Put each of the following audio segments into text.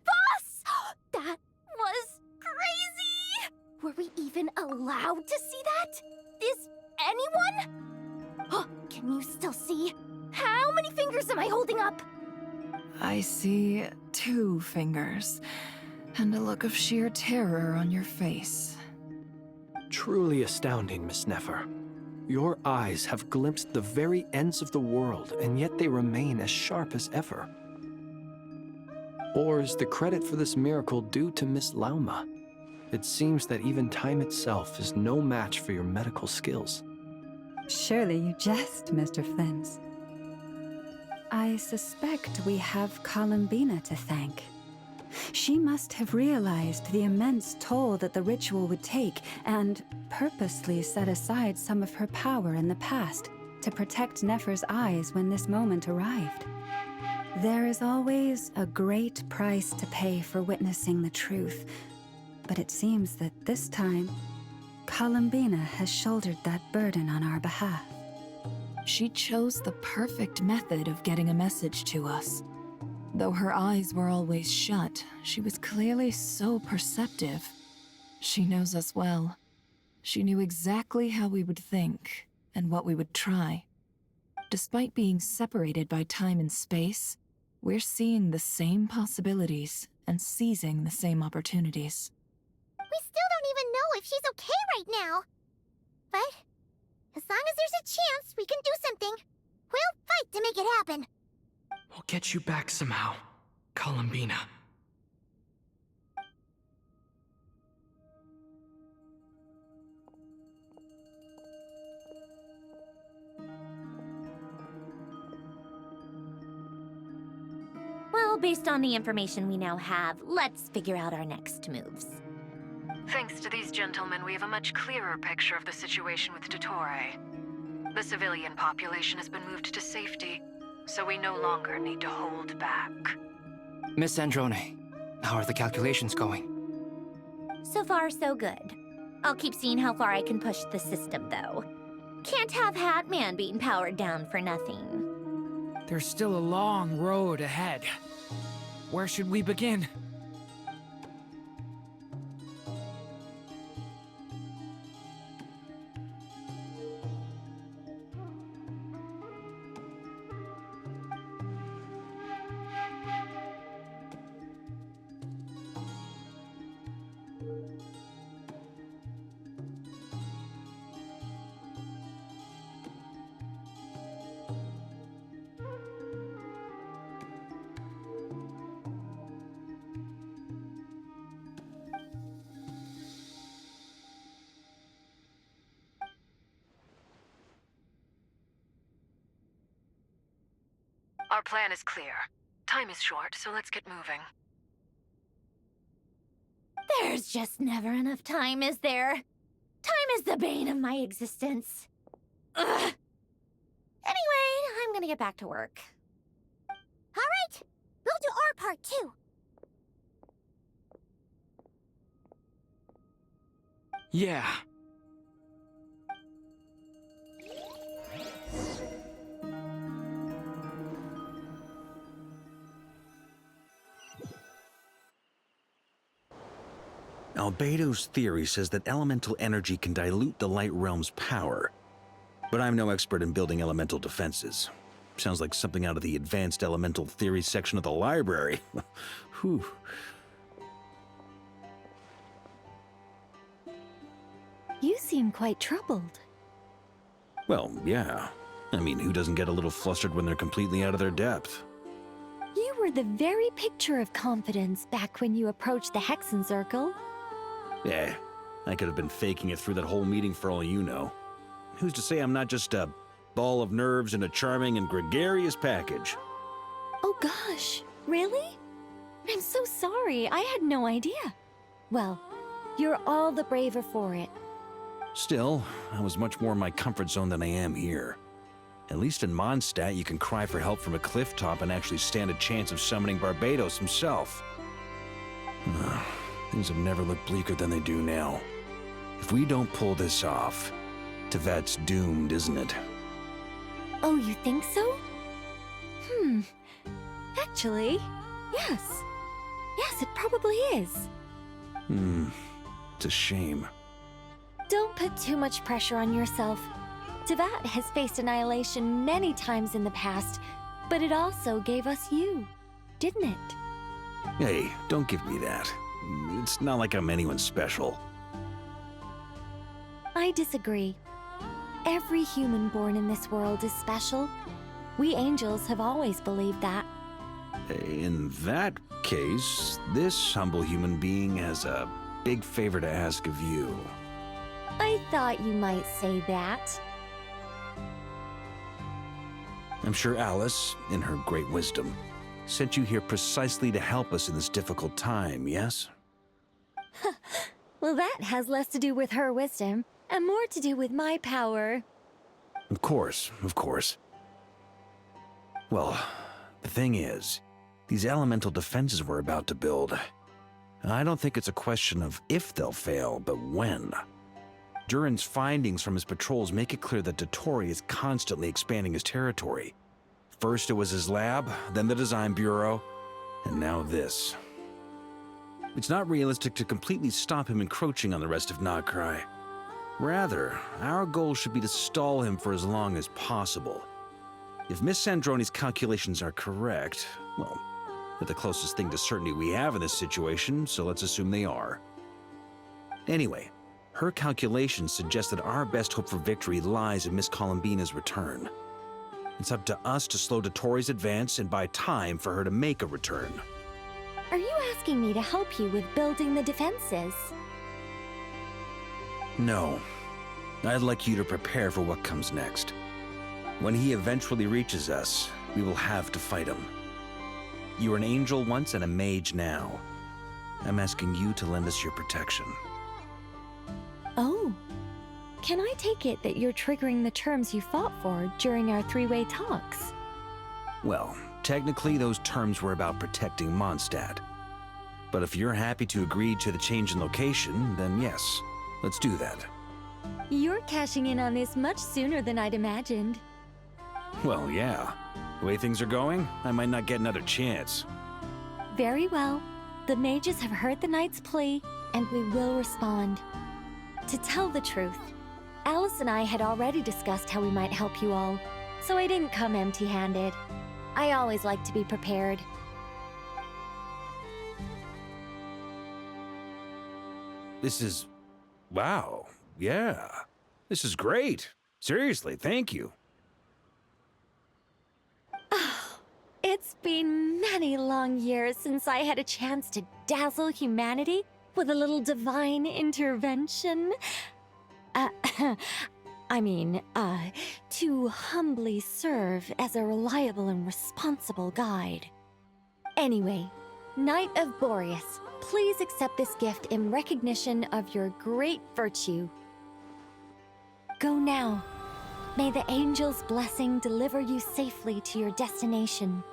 Boss! That was crazy! Were we even allowed to see that? Is anyone? Can you still see? How many fingers am I holding up? I see 2 fingers, and a look of sheer terror on your face. Truly astounding, Miss Nefer. Your eyes have glimpsed the very ends of the world, and yet they remain as sharp as ever. Or is the credit for this miracle due to Miss Lauma? It seems that even time itself is no match for your medical skills. Surely you jest, Mr. Flins. I suspect we have Columbina to thank. She must have realized the immense toll that the ritual would take and purposely set aside some of her power in the past to protect Nefer's eyes when this moment arrived. There is always a great price to pay for witnessing the truth, but it seems that this time, Columbina has shouldered that burden on our behalf. She chose the perfect method of getting a message to us. Though her eyes were always shut, she was clearly so perceptive. She knows us well. She knew exactly how we would think and what we would try. Despite being separated by time and space, we're seeing the same possibilities and seizing the same opportunities. We still don't even know if she's okay right now. But as long as there's a chance we can do something, we'll fight to make it happen. We'll get you back somehow, Columbina. Well, based on the information we now have, let's figure out our next moves. Thanks to these gentlemen, we have a much clearer picture of the situation with Dottore. The civilian population has been moved to safety, so we no longer need to hold back. Miss Androne, how are the calculations going? So far, so good. I'll keep seeing how far I can push the system, though. Can't have Hatman being powered down for nothing. There's still a long road ahead. Where should we begin? Our plan is clear. Time is short, so let's get moving. There's just never enough time, is there? Time is the bane of my existence. Ugh. Anyway, I'm gonna get back to work. All right, we'll do our part too. Yeah. Albedo's theory says that elemental energy can dilute the light realm's power. But I'm no expert in building elemental defenses. Sounds like something out of the advanced elemental theory section of the library. Whew. You seem quite troubled. Well, yeah. I mean, who doesn't get a little flustered when they're completely out of their depth? You were the very picture of confidence back when you approached the Hexen Circle. Yeah, I could have been faking it through that whole meeting for all you know. Who's to say I'm not just a ball of nerves in a charming and gregarious package? Oh gosh, really? I'm so sorry. I had no idea. Well, you're all the braver for it. Still, I was much more in my comfort zone than I am here. At least in Mondstadt, you can cry for help from a cliff top and actually stand a chance of summoning Barbados himself. Things have never looked bleaker than they do now. If we don't pull this off, Tevat's doomed, isn't it? Oh, you think so? Actually, yes. Yes, it probably is. It's a shame. Don't put too much pressure on yourself. Tevat has faced annihilation many times in the past, but it also gave us you, didn't it? Hey, don't give me that. It's not like I'm anyone special. I disagree. Every human born in this world is special. We angels have always believed that. In that case, this humble human being has a big favor to ask of you. I thought you might say that. I'm sure Alice, in her great wisdom, sent you here precisely to help us in this difficult time, yes? Well, that has less to do with her wisdom, and more to do with my power. Of course, of course. Well, the thing is, these elemental defenses we're about to build, I don't think it's a question of if they'll fail, but when. Durin's findings from his patrols make it clear that Dottore is constantly expanding his territory. First it was his lab, then the design bureau, and now this. It's not realistic to completely stop him encroaching on the rest of Nagrai. Rather, our goal should be to stall him for as long as possible. If Miss Sandroni's calculations are correct, well, they're the closest thing to certainty we have in this situation, so let's assume they are. Anyway, her calculations suggest that our best hope for victory lies in Miss Columbina's return. It's up to us to slow Dottore's advance and buy time for her to make a return. Are you asking me to help you with building the defenses? No. I'd like you to prepare for what comes next. When he eventually reaches us, we will have to fight him. You were an angel once and a mage now. I'm asking you to lend us your protection. Oh. Can I take it that you're triggering the terms you fought for during our three-way talks? Well, technically those terms were about protecting Mondstadt. But if you're happy to agree to the change in location, then yes, let's do that. You're cashing in on this much sooner than I'd imagined. Well, yeah. The way things are going, I might not get another chance. Very well. The mages have heard the knight's plea, and we will respond. To tell the truth, Alice and I had already discussed how we might help you all, so I didn't come empty-handed. I always like to be prepared. This is... wow. Yeah. This is great. Seriously, thank you. It's been many long years since I had a chance to dazzle humanity with a little divine intervention. To humbly serve as a reliable and responsible guide. Anyway, Knight of Boreas, please accept this gift in recognition of your great virtue. Go now. May the angel's blessing deliver you safely to your destination.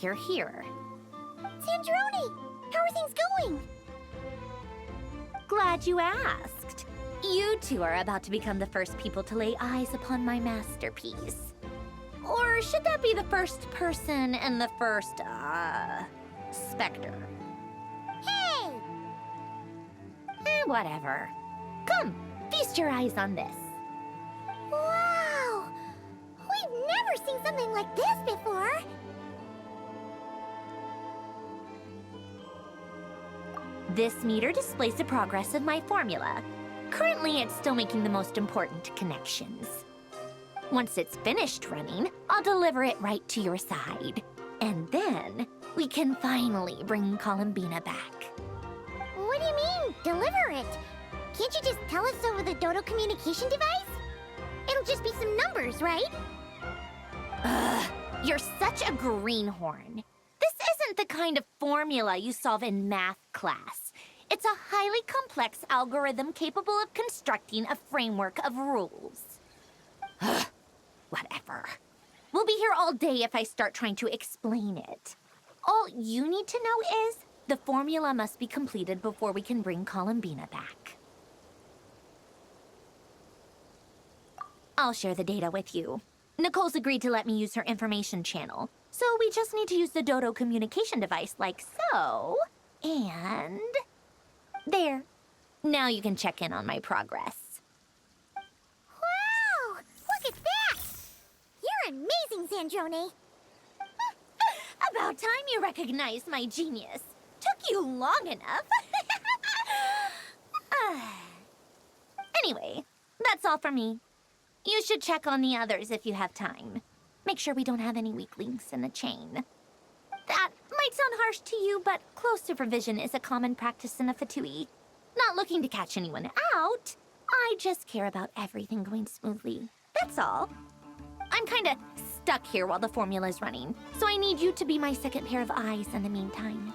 You're here. Sandroni! How are things going? Glad you asked. You two are about to become the first people to lay eyes upon my masterpiece. Or should that be the first person and the first, specter? Hey! Whatever. Come, feast your eyes on this. Wow! We've never seen something like this before! This meter displays the progress of my formula. Currently, it's still making the most important connections. Once it's finished running, I'll deliver it right to your side. And then, we can finally bring Columbina back. What do you mean, deliver it? Can't you just tell us over the Dodo communication device? It'll just be some numbers, right? Ugh, you're such a greenhorn. This isn't the kind of formula you solve in math class. It's a highly complex algorithm capable of constructing a framework of rules. Ugh, whatever. We'll be here all day if I start trying to explain it. All you need to know is the formula must be completed before we can bring Columbina back. I'll share the data with you. Nicole's agreed to let me use her information channel, so we just need to use the Dodo communication device like so. And... there. Now you can check in on my progress. Wow! Look at that! You're amazing, Sandrone. About time you recognized my genius. Took you long enough. Anyway, that's all for me. You should check on the others if you have time. Make sure we don't have any weak links in the chain. That might sound harsh to you, but close supervision is a common practice in the Fatui. Not looking to catch anyone out. I just care about everything going smoothly. That's all. I'm kinda stuck here while the formula's running, so I need you to be my second pair of eyes in the meantime.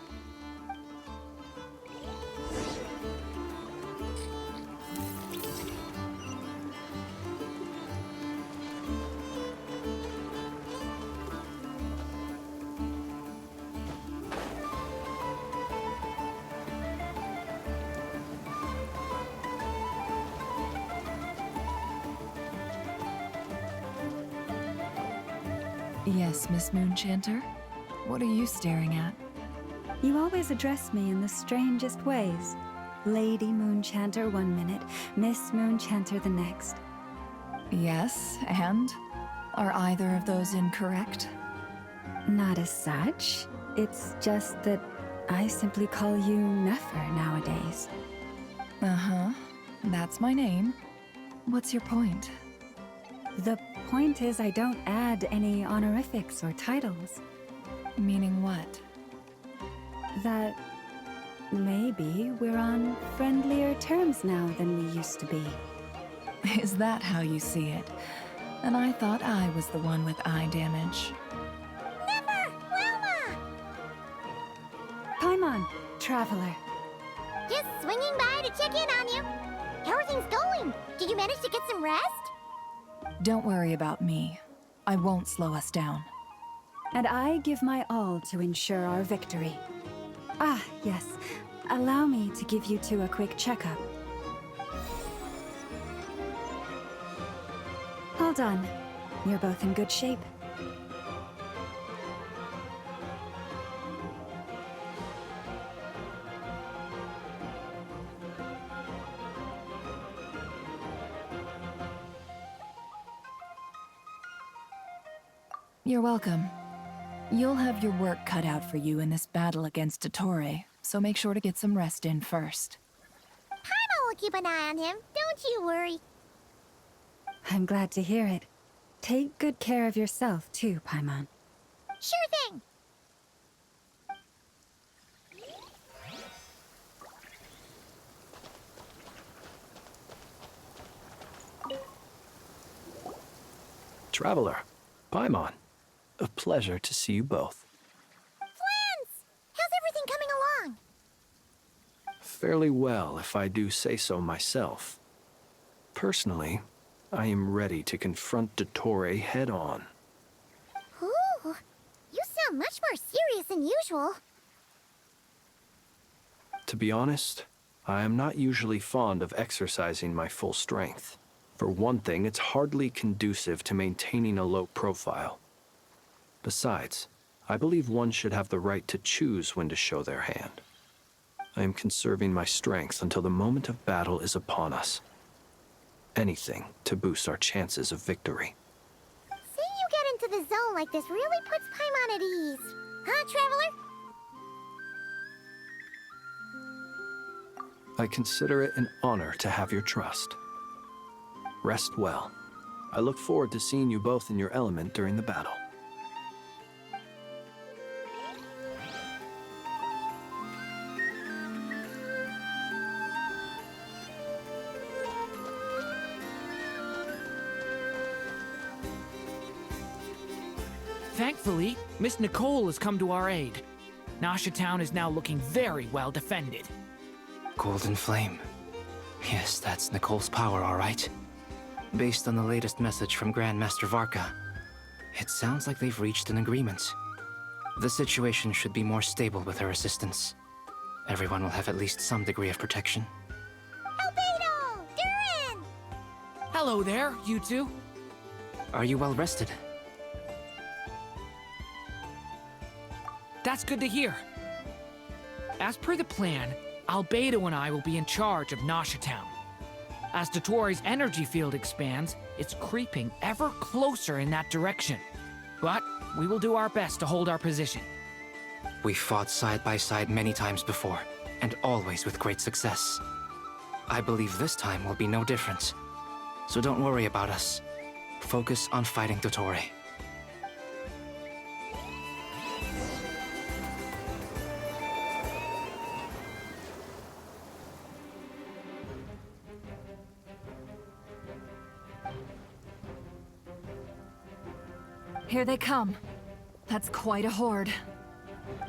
Yes, Miss Moonchanter? What are you staring at? You always address me in the strangest ways. Lady Moonchanter one minute, Miss Moonchanter the next. Yes, and? Are either of those incorrect? Not as such. It's just that I simply call you Nefer nowadays. Uh-huh. That's my name. What's your point? The point is I don't add any honorifics or titles. Meaning what? That maybe we're on friendlier terms now than we used to be. Is that how you see it? And I thought I was the one with eye damage. Never! Wilma! Paimon, traveler. Just swinging by to check in on you. How are things going? Did you manage to get some rest? Don't worry about me. I won't slow us down. And I give my all to ensure our victory. Ah, yes. Allow me to give you two a quick checkup. Hold on. You're both in good shape. You're welcome. You'll have your work cut out for you in this battle against Dottore, so make sure to get some rest in first. Paimon will keep an eye on him. Don't you worry. I'm glad to hear it. Take good care of yourself, too, Paimon. Sure thing. Traveler, Paimon, a pleasure to see you both. Flans! How's everything coming along? Fairly well, if I do say so myself. Personally, I am ready to confront Dottore head-on. Ooh, you sound much more serious than usual. To be honest, I am not usually fond of exercising my full strength. For one thing, it's hardly conducive to maintaining a low profile. Besides, I believe one should have the right to choose when to show their hand. I am conserving my strength until the moment of battle is upon us. Anything to boost our chances of victory. Seeing you get into the zone like this really puts Paimon at ease. Huh, Traveler? I consider it an honor to have your trust. Rest well. I look forward to seeing you both in your element during the battle. Thankfully, Miss Nicole has come to our aid. Nasha Town is now looking very well defended. Golden Flame. Yes, that's Nicole's power, all right. Based on the latest message from Grandmaster Varka, it sounds like they've reached an agreement. The situation should be more stable with her assistance. Everyone will have at least some degree of protection. Albedo! Durin! Hello there, you two. Are you well rested? That's good to hear. As per the plan, Albedo and I will be in charge of Nasha Town. As Dottore's energy field expands, it's creeping ever closer in that direction. But we will do our best to hold our position. We fought side by side many times before, and always with great success. I believe this time will be no different. So don't worry about us. Focus on fighting Dottore. Here they come. That's quite a horde.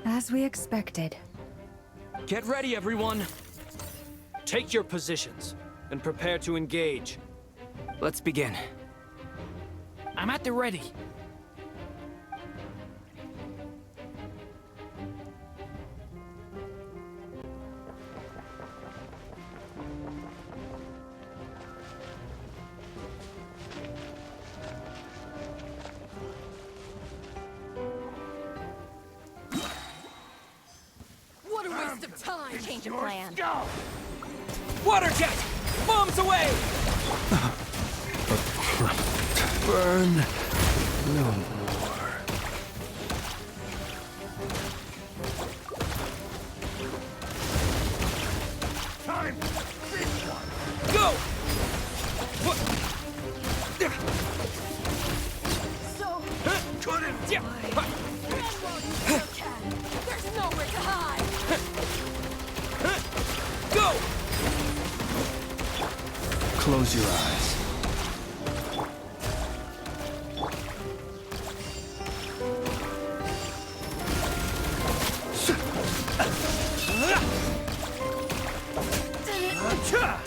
As we expected. Get ready, everyone! Take your positions, and prepare to engage. Let's begin. I'm at the ready. What a waste of time! Change of plan. Water jet! Bombs away! Burn no more. Time! Go! What? So Couldn't! Yeah! there's nowhere to hide! Go! Close your eyes.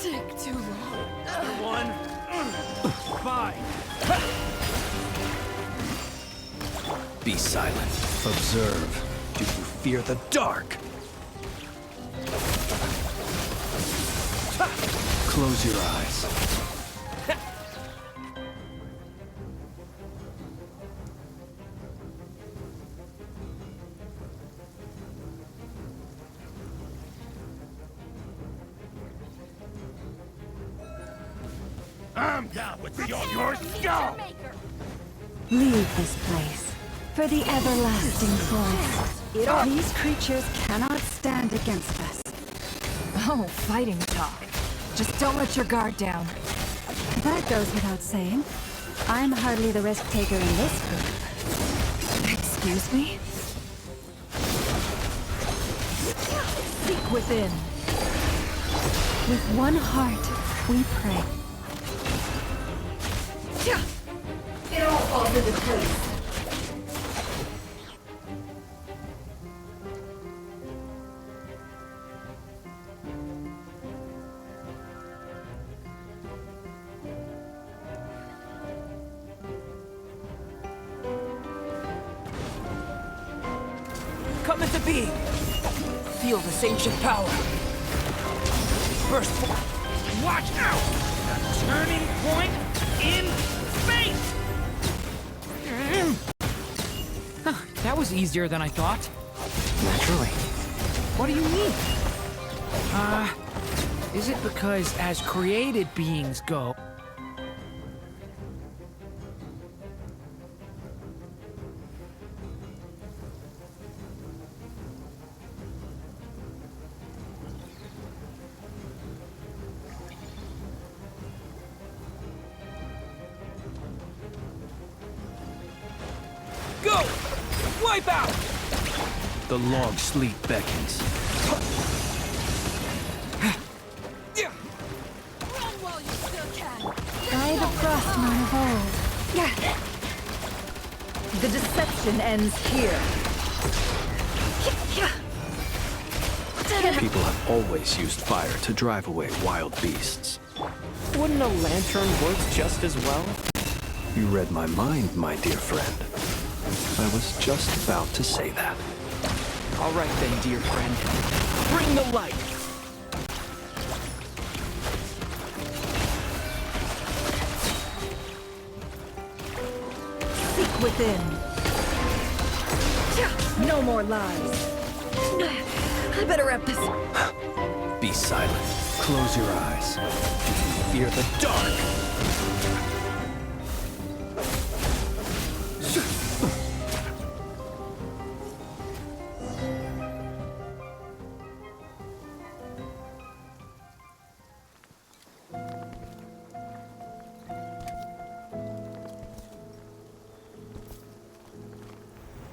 Take too long. One. Fine. Be silent. Observe. Do you fear the dark? Close your eyes. I'm down with your skull! Leave this place for the everlasting forest. These creatures cannot stand against us. Oh, fighting talk. Just don't let your guard down. That goes without saying. I'm hardly the risk taker in this group. Excuse me? Seek within. With one heart, we pray. It all falls into place. Come into being! Feel this ancient power! First, watch out! The turning point in space! That was easier than I thought. Naturally. What do you mean? Is it because as created beings go... Wipe out! The log sleet beckons. By the Frostmourne of old. The deception ends here. People have always used fire to drive away wild beasts. Wouldn't a lantern work just as well? You read my mind, my dear friend. I was just about to say that. All right then, dear friend. Bring the light! Seek within. No more lies. I better wrap this. Be silent. Close your eyes. Fear the dark.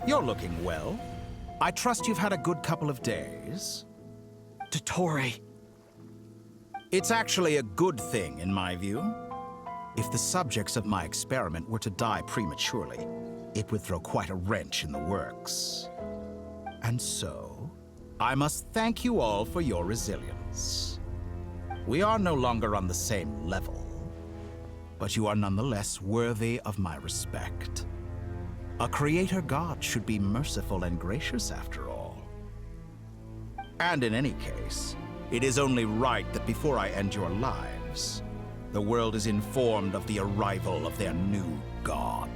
You're looking well. I trust you've had a good couple of days. Dottore. It's actually a good thing, in my view. If the subjects of my experiment were to die prematurely, it would throw quite a wrench in the works. And so, I must thank you all for your resilience. We are no longer on the same level, but you are nonetheless worthy of my respect. A creator god should be merciful and gracious after all. And in any case, it is only right that before I end your lives, the world is informed of the arrival of their new god.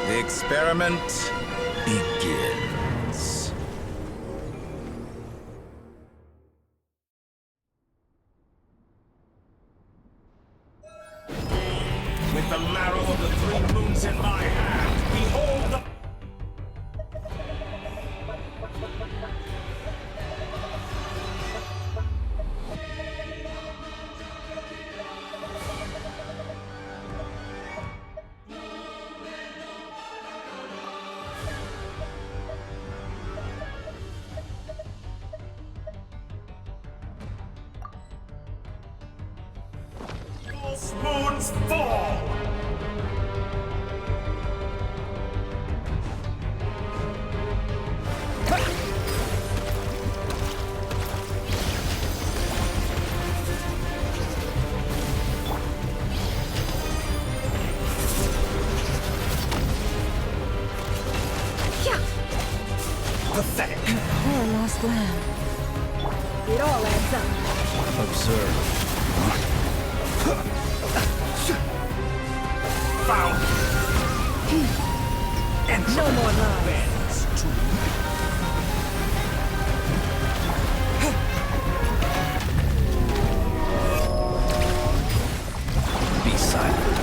The experiment begins. With the marrow of the three moons in my hand, behold the... Moons fall! Pathetic. Poor lost lamb. It all adds up. Observe. Found! And No more lies. Be silent.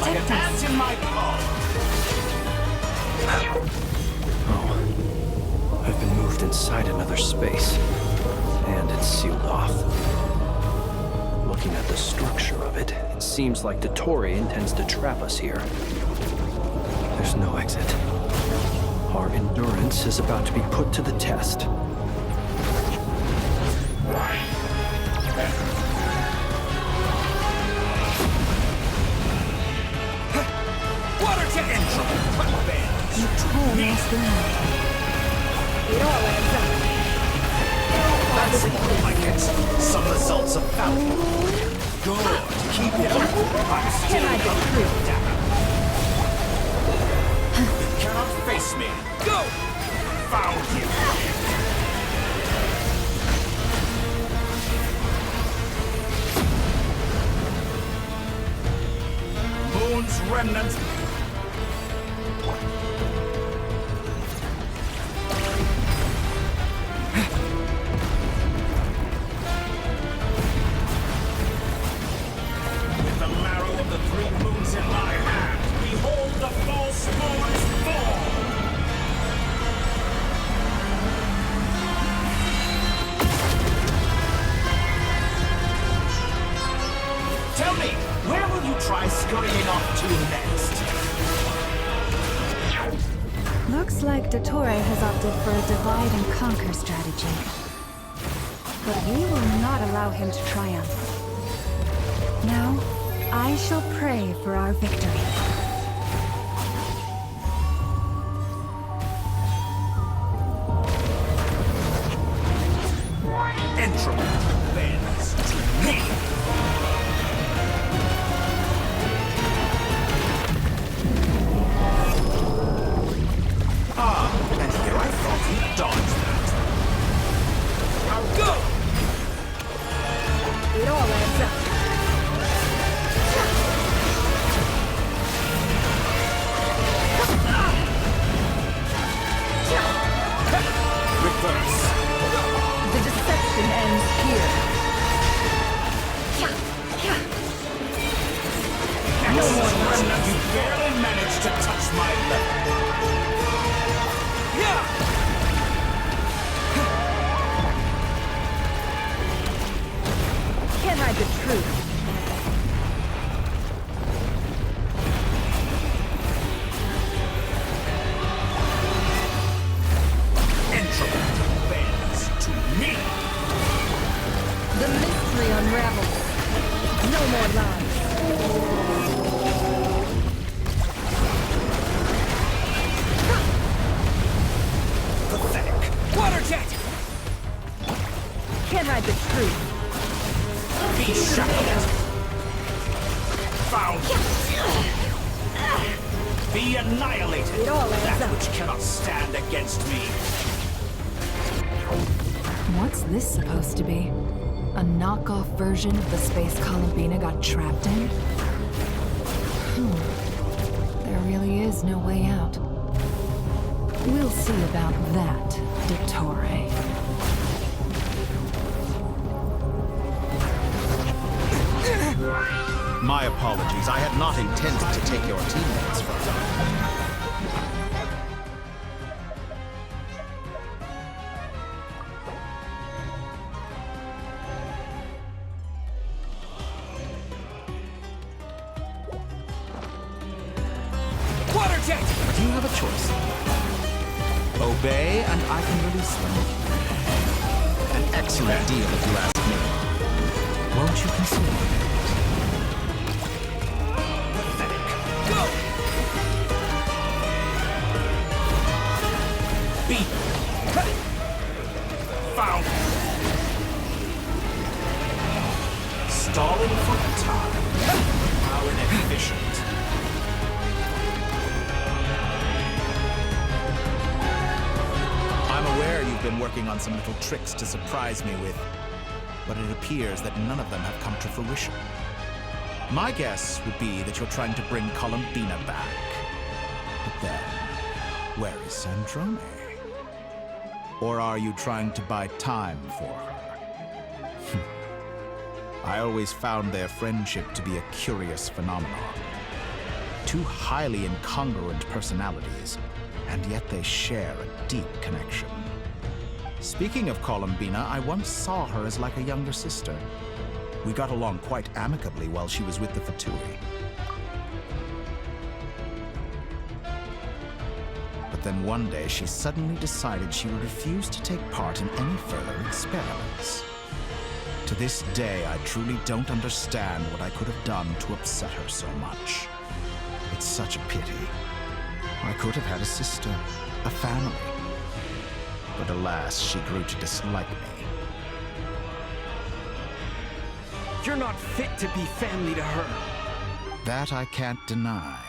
Protect us. ant in my paw. Oh, I've been moved inside another space, and it's sealed off. Looking at the structure of it, it seems like Dottore intends to trap us here. There's no exit. Our endurance is about to be put to the test. Water jet intro. You told us that. It all adds up. That's more like it. Some results of value. Good. Keep it up. I'm still down. You cannot face me. Go! Found you. Moon's remnants. With the marrow of the three moons in my hand, behold the false moon's fall! Tell me, where will you try scurrying off to next? Looks like Dottore has opted for a divide and conquer strategy. But we will not allow him to triumph. Now, I shall pray for our victory. Entropy bends to me! Ah, and here I thought you'd dodge that. Now go! It all adds up. Reverse. The deception ends here. Excellent. You barely managed to touch my level. Can't hide the truth. Entropy bends to me. The mystery unravels. No more lies. Pathetic. Water jet! Can't hide the truth. Be shackled. Found. Be annihilated. It all adds That up. which cannot stand against me. What's this supposed to be? A knockoff version of the space Columbina got trapped in? There really is no way out. We'll see about that, Dottore. My apologies. I had not intended to take your teammates from you. Water jet! You have a choice. Obey, and I can release them. An excellent deal, if you ask me. Won't you consider it? Pathetic. Go! Beat. Found. Stalling for time. How inefficient. I'm aware you've been working on some little tricks to surprise me with, but it appears that none of them have come to fruition. My guess would be that you're trying to bring Columbina back. But then, where is Sandrone? Or are you trying to buy time for her? I always found their friendship to be a curious phenomenon. Two highly incongruent personalities, and yet they share a deep connection. Speaking of Columbina, I once saw her as like a younger sister. We got along quite amicably while she was with the Fatui. But then one day she suddenly decided she would refuse to take part in any further experiments. To this day, I truly don't understand what I could have done to upset her so much. It's such a pity. I could have had a sister, a family. But alas, she grew to dislike me. You're not fit to be family to her. That I can't deny.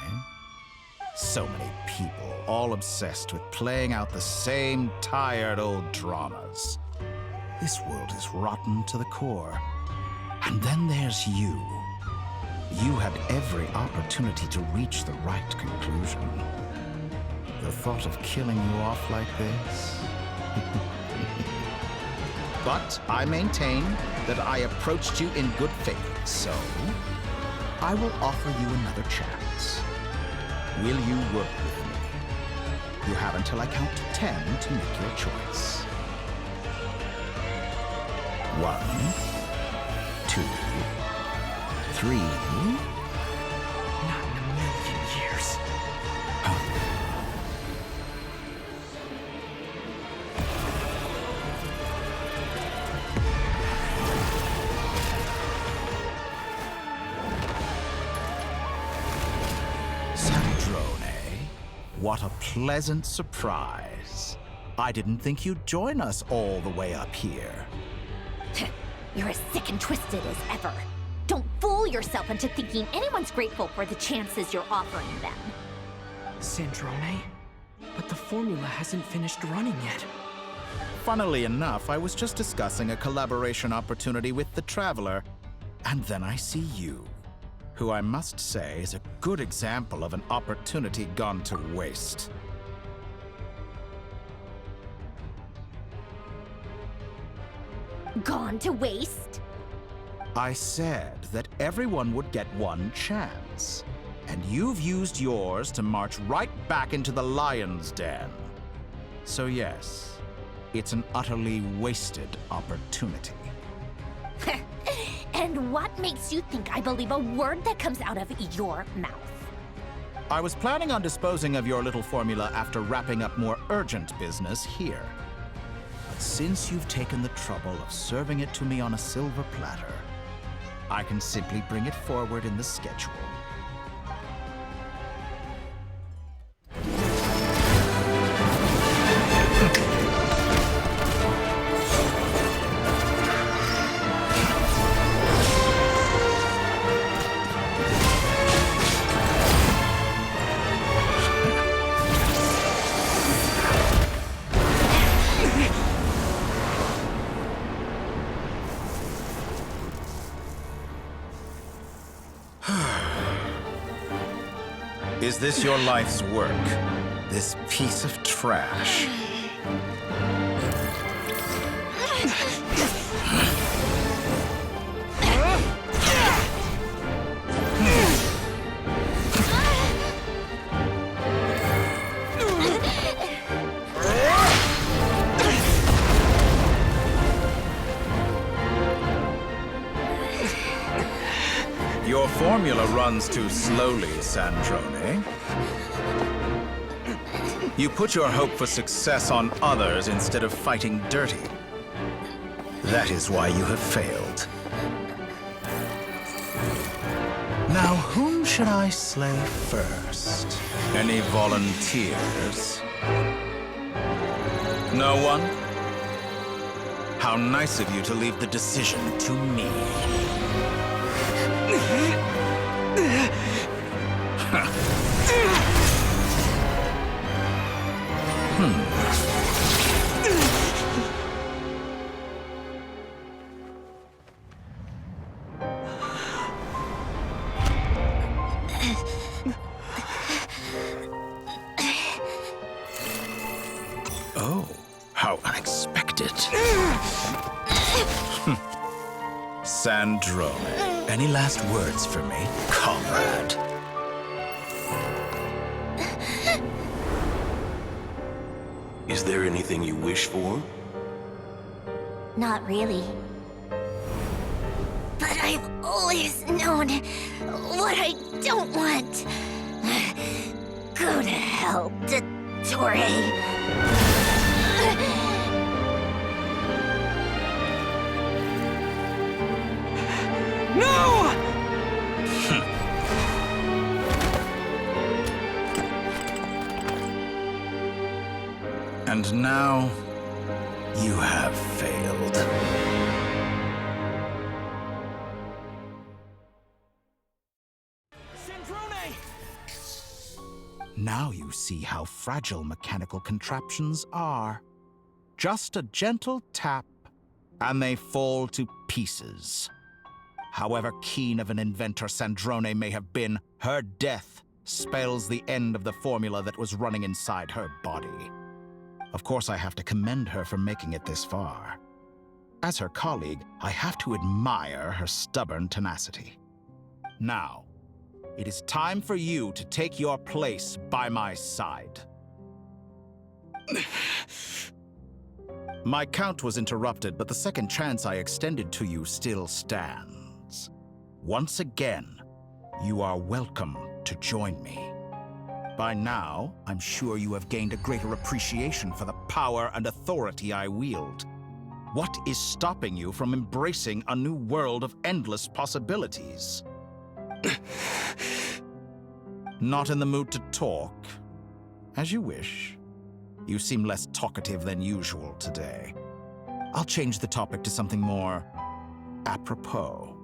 So many people, all obsessed with playing out the same tired old dramas. This world is rotten to the core. And then there's you. You had every opportunity to reach the right conclusion. The thought of killing you off like this? But I maintain that I approached you in good faith, so I will offer you another chance. Will you work with me? You have until I count to 10 to make your choice. 1, 2, 3. Not in a million years. What a pleasant surprise. I didn't think you'd join us all the way up here. You're as sick and twisted as ever. Don't fool yourself into thinking anyone's grateful for the chances you're offering them. Sandrone? But the formula hasn't finished running yet. Funnily enough, I was just discussing a collaboration opportunity with the Traveler, and then I see you, who I must say is a good example of an opportunity gone to waste. Gone to waste? I said that everyone would get one chance, and you've used yours to march right back into the lion's den. So yes, it's an utterly wasted opportunity. And what makes you think I believe a word that comes out of your mouth? I was planning on disposing of your little formula after wrapping up more urgent business here. But since you've taken the trouble of serving it to me on a silver platter, I can simply bring it forward in the schedule. Is this your life's work? This piece of trash? Your formula runs too slowly, Sandrone. You put your hope for success on others instead of fighting dirty. That is why you have failed. Now, whom should I slay first? Any volunteers? No one? How nice of you to leave the decision to me. Oh, how unexpected. Sandrone, any last words for me, comrade? Is there anything you wish for? Not really. But I've always known what I don't want. Go to hell, Dottore. No! And now, you have failed. Now you see how fragile mechanical contraptions are. Just a gentle tap, and they fall to pieces. However keen of an inventor Sandrone may have been, her death spells the end of the formula that was running inside her body. Of course, I have to commend her for making it this far. As her colleague, I have to admire her stubborn tenacity. Now, it is time for you to take your place by my side. My count was interrupted, but the second chance I extended to you still stands. Once again, you are welcome to join me. By now, I'm sure you have gained a greater appreciation for the power and authority I wield. What is stopping you from embracing a new world of endless possibilities? Not in the mood to talk? As you wish. You seem less talkative than usual today. I'll change the topic to something more apropos.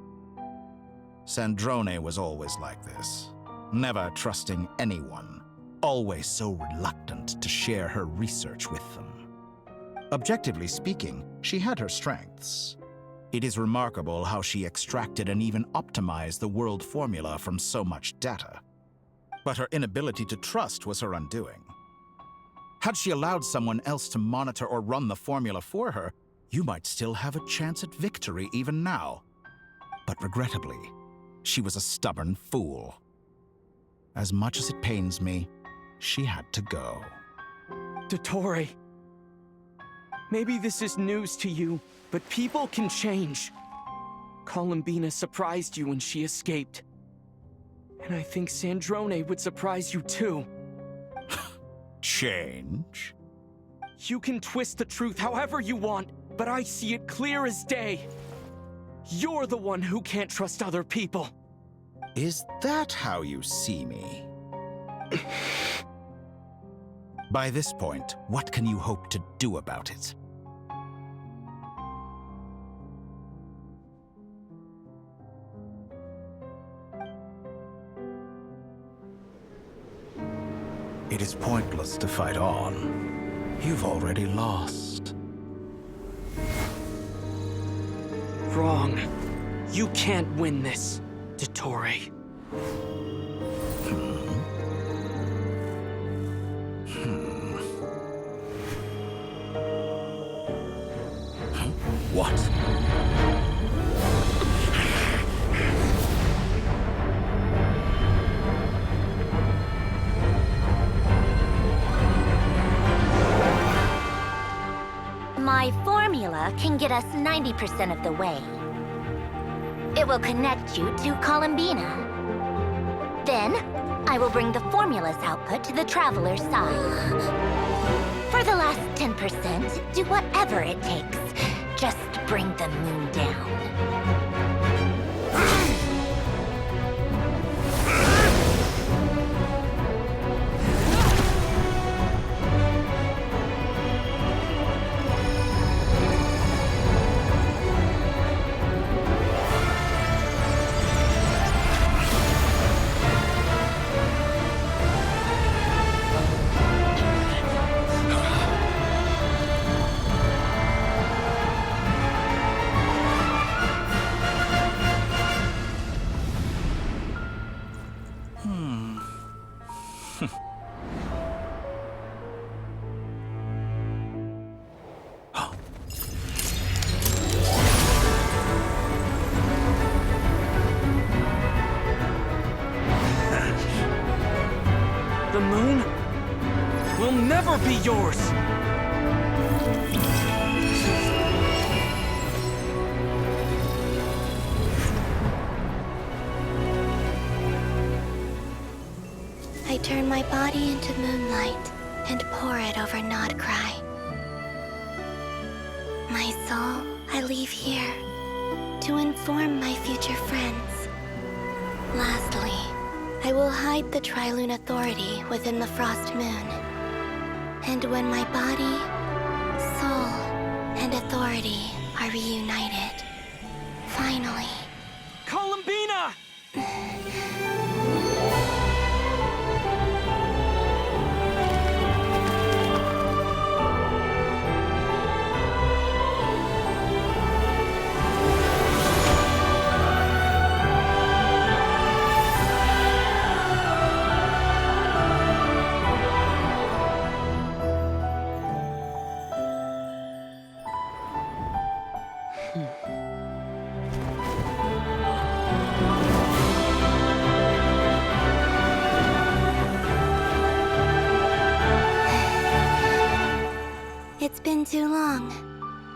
Sandrone was always like this, never trusting anyone, always so reluctant to share her research with them. Objectively speaking, she had her strengths. It is remarkable how she extracted and even optimized the world formula from so much data. But her inability to trust was her undoing. Had she allowed someone else to monitor or run the formula for her, you might still have a chance at victory even now. But regrettably, she was a stubborn fool. As much as it pains me, she had to go. Dottore. Maybe this is news to you, but people can change. Columbina surprised you when she escaped. And I think Sandrone would surprise you too. Change? You can twist the truth however you want, but I see it clear as day. You're the one who can't trust other people. Is that how you see me? By this point, what can you hope to do about it? It is pointless to fight on. You've already lost. Wrong. You can't win this, Dottore. What? My formula can get us 90% of the way. It will connect you to Columbina. Then, I will bring the formula's output to the Traveler's side. For the last 10%, do whatever it takes. Just bring the moon down. The moon will never be yours! I turn my body into moonlight and pour it over Nodcry. My soul, I leave here to inform my future friends. Lastly, I will hide the Trilune Authority within the Frost Moon. And when my body, soul, and authority are reunited, finally... Columbina! It's been too long.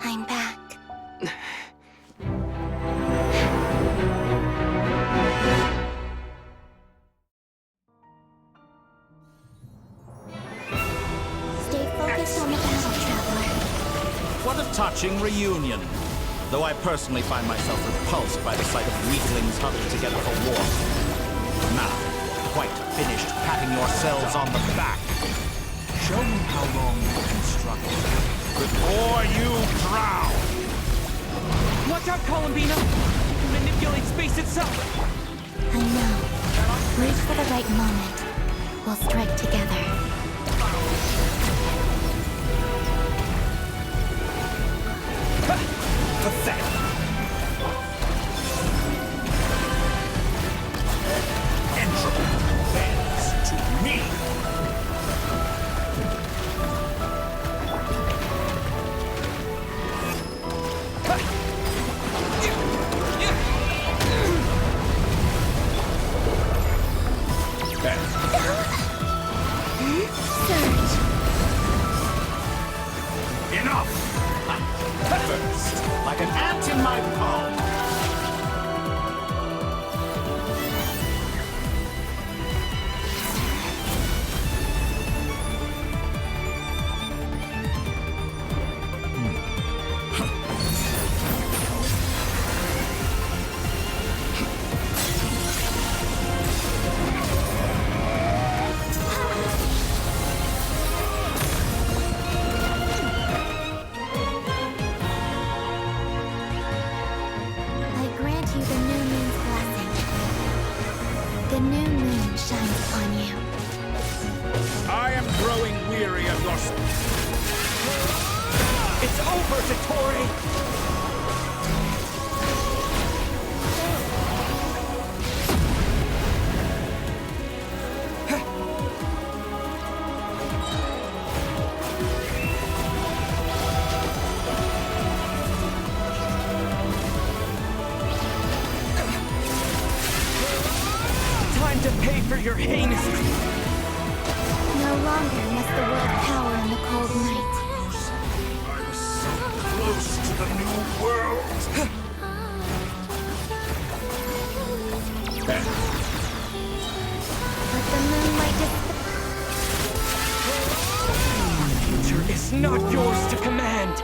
I'm back. Stay focused on the battle, Traveler. What a touching reunion. Though I personally find myself repulsed by the sight of weaklings huddled together for war. Now, quite finished patting yourselves on the back. Show me how long you can struggle before you drown. Watch out, Columbina! You can manipulate space itself! I know. Wait for the right moment. We'll strike together. Pathetic. Entropy bends to me. Surge. Enough! First, like an ant in my palm. I grant you the new moon's blessing. The new moon shines upon you. I am growing weary of your... It's over, Dottore! Time to pay for your heinous... No longer must the world cower in the cold night. Close to the new world. But the moonlight Future is not yours to command!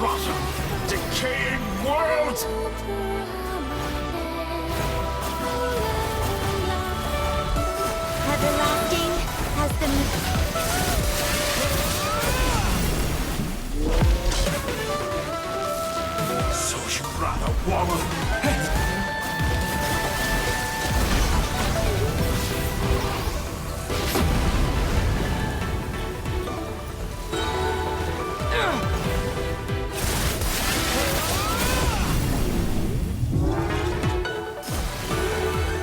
Rotten, decaying world! everlasting as the So you rather wallow?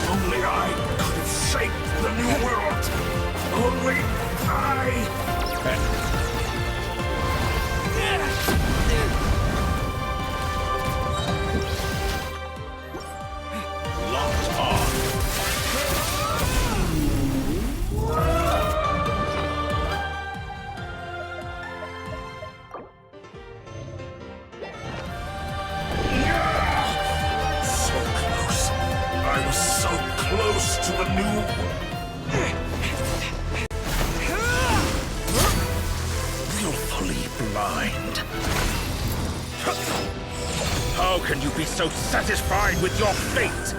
Only I could have shaped the new world. Only I. was so close to the new... Willfully blind. How can you be so satisfied with your fate?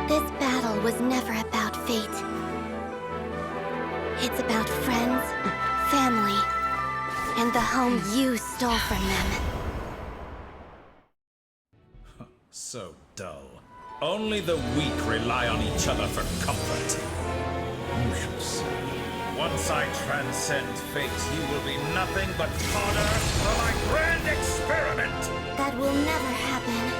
This battle was never about fate. It's about friends, family, and the home you stole from them. So dull. Only the weak rely on each other for comfort. You shall see. Once I transcend fate, you will be nothing but fodder for my grand experiment! That will never happen.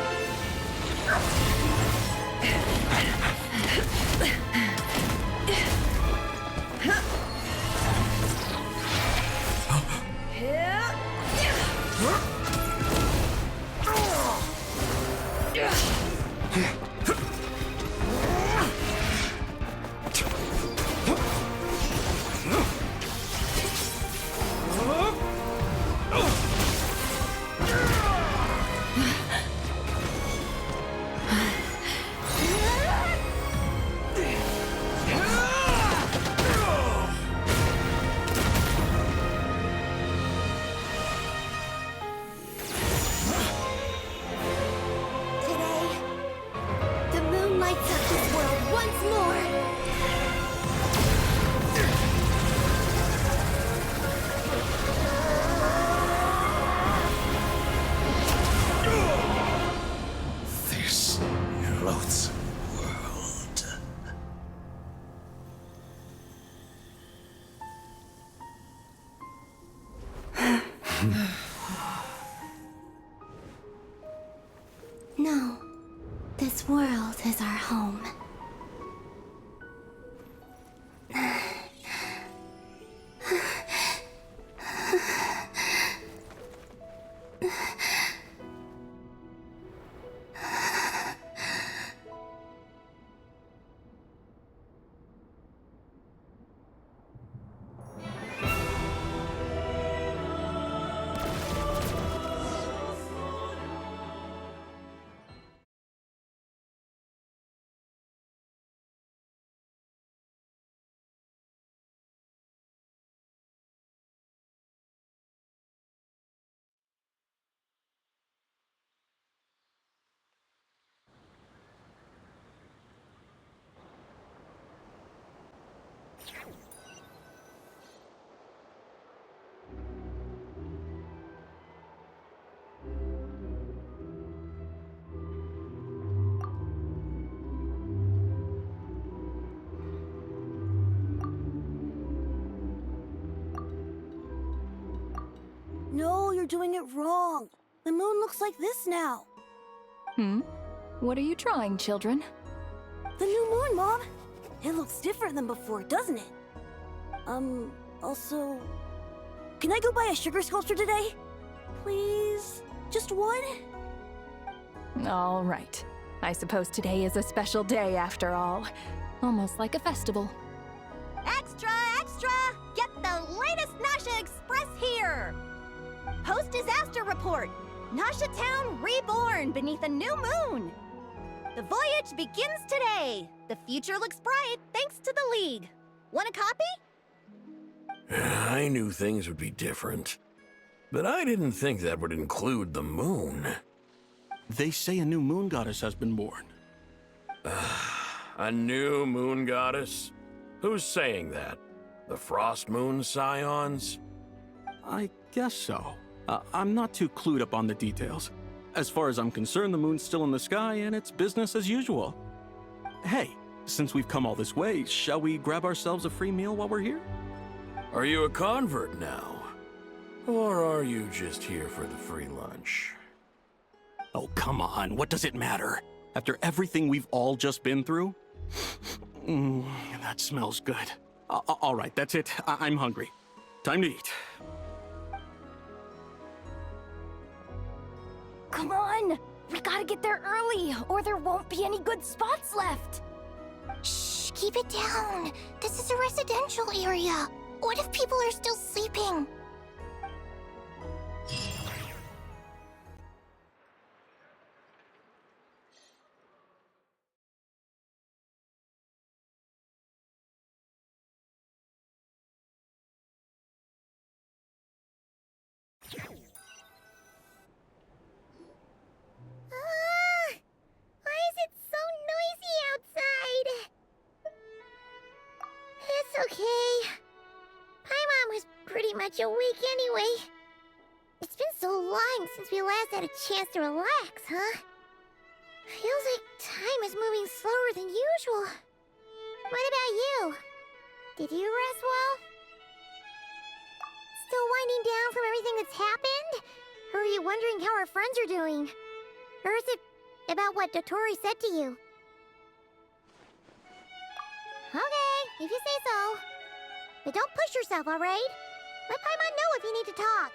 No, this world is our home. No, you're doing it wrong. The moon looks like this now. What are you trying, children? The new moon, Mom. It looks different than before, doesn't it? Also... Can I go buy a sugar sculpture today? Please? Just one? All right. I suppose today is a special day after all. Almost like a festival. Extra, extra! Get the latest Nasha Express here! Post-disaster report! Nasha Town reborn beneath a new moon! The voyage begins today! The future looks bright thanks to the League. Want a copy? I knew things would be different, but I didn't think that would include the moon. They say a new moon goddess has been born. A new moon goddess? Who's saying that? The Frost Moon Scions? I guess so. I'm not too clued up on the details. As far as I'm concerned, the moon's still in the sky and it's business as usual. Hey, since we've come all this way, shall we grab ourselves a free meal while we're here? Are you a convert now? Or are you just here for the free lunch? Oh, come on. What does it matter? After everything we've all just been through? That smells good. All right, that's it. I'm hungry. Time to eat. Come on! We gotta get there early, or there won't be any good spots left! Shh, keep it down. This is a residential area. What if people are still sleeping? Why is it so noisy outside? It's okay. Paimon was pretty much awake anyway. It's been so long since we last had a chance to relax, huh? Feels like time is moving slower than usual. What about you? Did you rest well? Still winding down from everything that's happened? Or are you wondering how our friends are doing? Or is it about what Dottore said to you? Okay, if you say so. But don't push yourself, alright? Let Paimon know if you need to talk.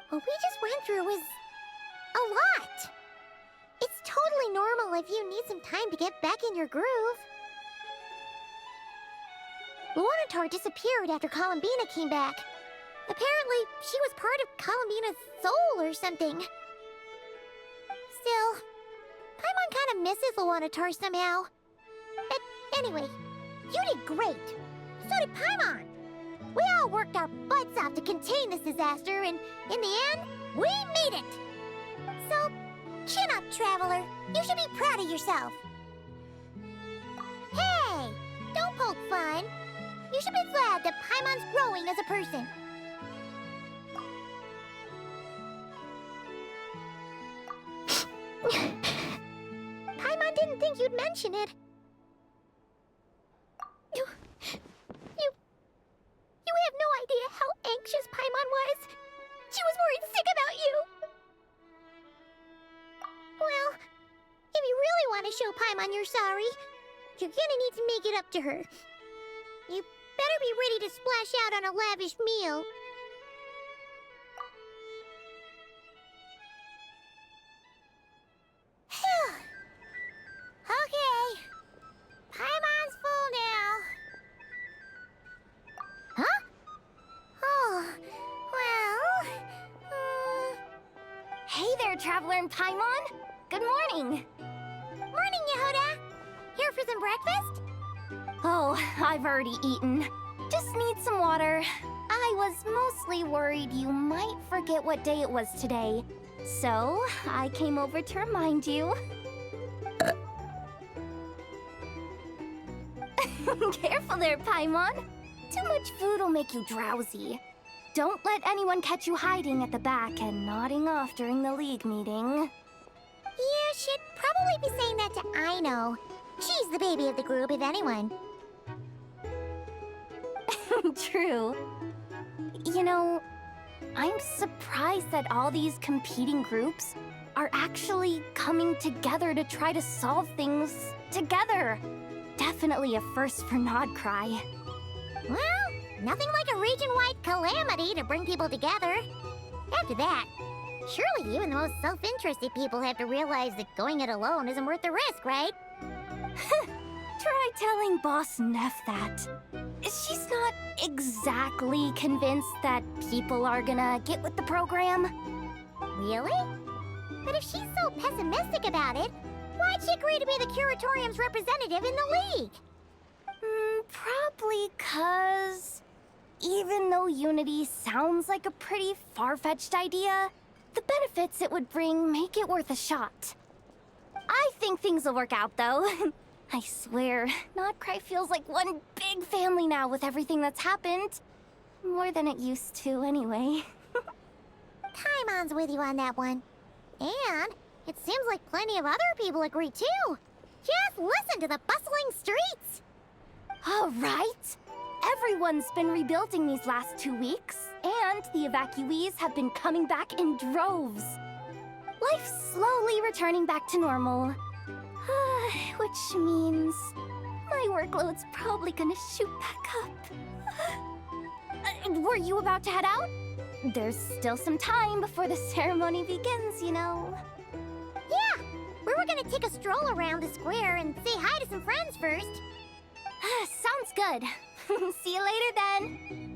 What we just went through was a lot. It's totally normal if you need some time to get back in your groove. Lunar disappeared after Columbina came back. Apparently, she was part of Columbina's soul or something. Still, Paimon kind of misses Lunar somehow. But anyway, you did great. So did Paimon. We all worked our butts off to contain this disaster, and in the end, we made it. So, chin up, Traveler. You should be proud of yourself. Hey, don't poke fun. You should be glad that Paimon's growing as a person. Paimon didn't think you'd mention it. You have no idea how anxious Paimon was. She was worried sick about you. Well, if you really want to show Paimon you're sorry, you're gonna need to make it up to her. You better be ready to splash out on a lavish meal. Okay. Paimon's full now. Huh? Oh, well... Hey there, Traveler and Paimon! Good morning! Morning, Yehuda! Here for some breakfast? Oh, I've already eaten. Just need some water. I was mostly worried you might forget what day it was today. So, I came over to remind you. Careful there, Paimon. Too much food will make you drowsy. Don't let anyone catch you hiding at the back and nodding off during the League meeting. You should probably be saying that to Aino. She's the baby of the group, if anyone. True. You know, I'm surprised that all these competing groups are actually coming together to try to solve things together. Definitely a first for Nodcry. Well, nothing like a region-wide calamity to bring people together. After that, surely even the most self-interested people have to realize that going it alone isn't worth the risk, right? Try telling Boss Neff that. She's not exactly convinced that people are gonna get with the program. Really? But if she's so pessimistic about it, why'd she agree to be the Curatorium's representative in the League? Probably 'cause even though Unity sounds like a pretty far-fetched idea, the benefits it would bring make it worth a shot. I think things will work out, though. I swear, Nodcry feels like one big family now with everything that's happened. More than it used to, anyway. Paimon's with you on that one. And it seems like plenty of other people agree, too. Just listen to the bustling streets. All right. Everyone's been rebuilding these last 2 weeks, and the evacuees have been coming back in droves. Life's slowly returning back to normal. Which means my workload's probably gonna shoot back up. Were you about to head out? There's still some time before the ceremony begins, you know. Yeah, we were gonna take a stroll around the square and say hi to some friends first. Sounds good. See you later then.